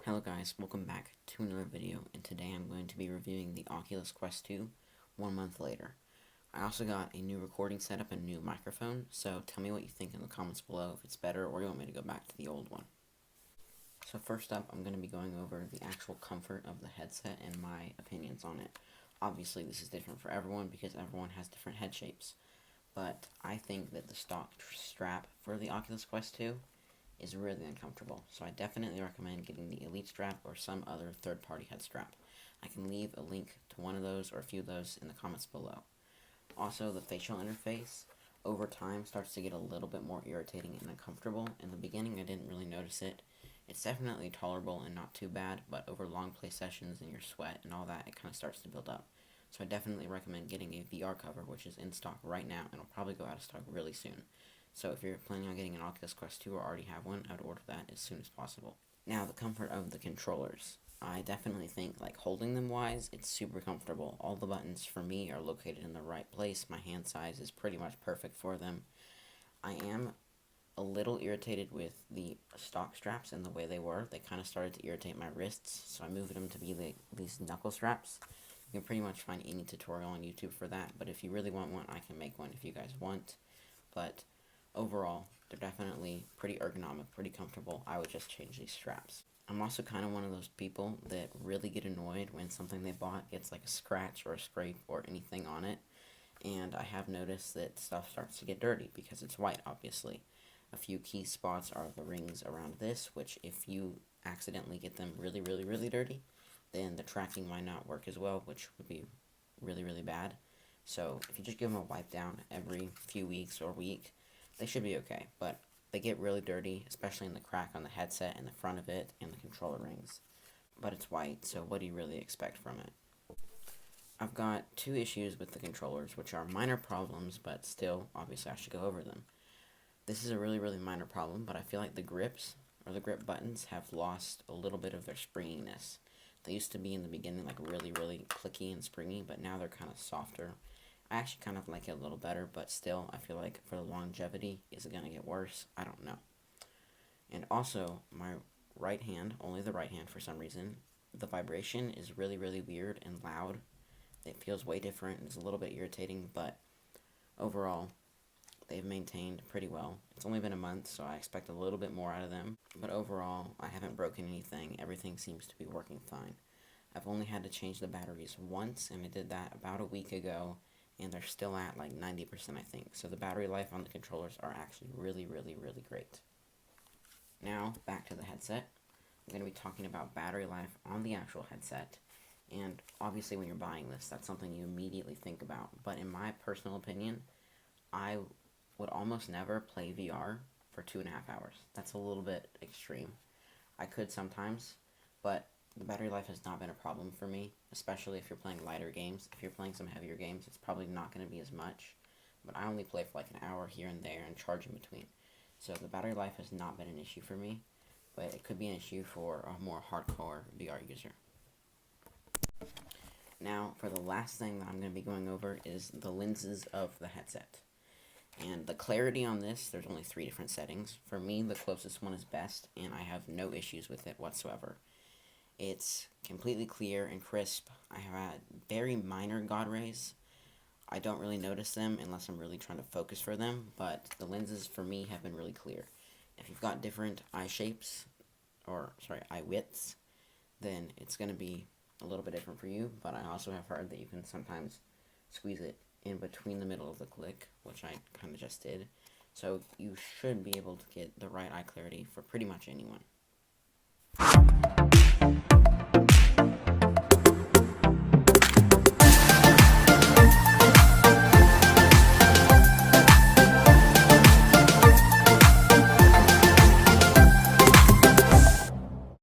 Hello guys, welcome back to another video, and today I'm going to be reviewing the Oculus Quest 2 1 month later. I also got a new recording setup and a new microphone, so tell me what you think in the comments below if it's better or you want me to go back to the old one. So first up, I'm going to be going over the actual comfort of the headset and my opinions on it. Obviously this is different for everyone because everyone has different head shapes, but I think that the stock strap for the Oculus Quest 2 is really uncomfortable, so I definitely recommend getting the Elite strap or some other third-party head strap. I can leave a link to one of those or a few of those in the comments below. Also, the facial interface over time starts to get a little bit more irritating and uncomfortable. In the beginning I didn't really notice it. It's definitely tolerable and not too bad, but over long play sessions and your sweat and all that, it kind of starts to build up. So I definitely recommend getting a VR cover, which is in stock right now and will probably go out of stock really soon. So if you're planning on getting an Oculus Quest 2 or already have one, I would order that as soon as possible. Now, the comfort of the controllers. I definitely think, like, holding them wise, it's super comfortable. All the buttons for me are located in the right place. My hand size is pretty much perfect for them. I am a little irritated with the stock straps and the way they were. They kind of started to irritate my wrists, so I moved them to be these knuckle straps. You can pretty much find any tutorial on YouTube for that, but if you really want one, I can make one if you guys want. But overall, they're definitely pretty ergonomic, pretty comfortable. I would just change these straps. I'm also kind of one of those people that really get annoyed when something they bought gets like a scratch or a scrape or anything on it. And I have noticed that stuff starts to get dirty because it's white, obviously. A few key spots are the rings around this, which if you accidentally get them really, really, really dirty, then the tracking might not work as well, which would be really, really bad. So if you just give them a wipe down every few weeks or week, they should be okay, but they get really dirty, especially in the crack on the headset and the front of it and the controller rings. But it's white, so what do you really expect from it? I've got two issues with the controllers, which are minor problems, but still, obviously I should go over them. This is a really, really minor problem, but I feel like the grips, or the grip buttons, have lost a little bit of their springiness. They used to be in the beginning like really, really clicky and springy, but now they're kind of softer. I actually kind of like it a little better, but still, I feel like for the longevity, is it going to get worse? I don't know. And also, my right hand, only the right hand for some reason, the vibration is really, really weird and loud. It feels way different. It's a little bit irritating, but overall, they've maintained pretty well. It's only been a month, so I expect a little bit more out of them. But overall, I haven't broken anything. Everything seems to be working fine. I've only had to change the batteries once, and I did that about a week ago, and they're still at like 90%, I think. So the battery life on the controllers are actually really, really, really great. Now, back to the headset. I'm going to be talking about battery life on the actual headset. And obviously when you're buying this, that's something you immediately think about. But in my personal opinion, I would almost never play VR for 2.5 hours. That's a little bit extreme. I could sometimes, but the battery life has not been a problem for me, especially if you're playing lighter games. If you're playing some heavier games, it's probably not going to be as much, but I only play for like an hour here and there and charge in between. So the battery life has not been an issue for me, but it could be an issue for a more hardcore VR user. Now, for the last thing that I'm going to be going over is the lenses of the headset. And the clarity on this, there's only 3 different settings. For me, the closest one is best, and I have no issues with it whatsoever. It's completely clear and crisp. I have had very minor God rays. I don't really notice them unless I'm really trying to focus for them, but the lenses for me have been really clear. If you've got different eye shapes, eye widths, then it's going to be a little bit different for you, but I also have heard that you can sometimes squeeze it in between the middle of the click, which I kind of just did. So you should be able to get the right eye clarity for pretty much anyone.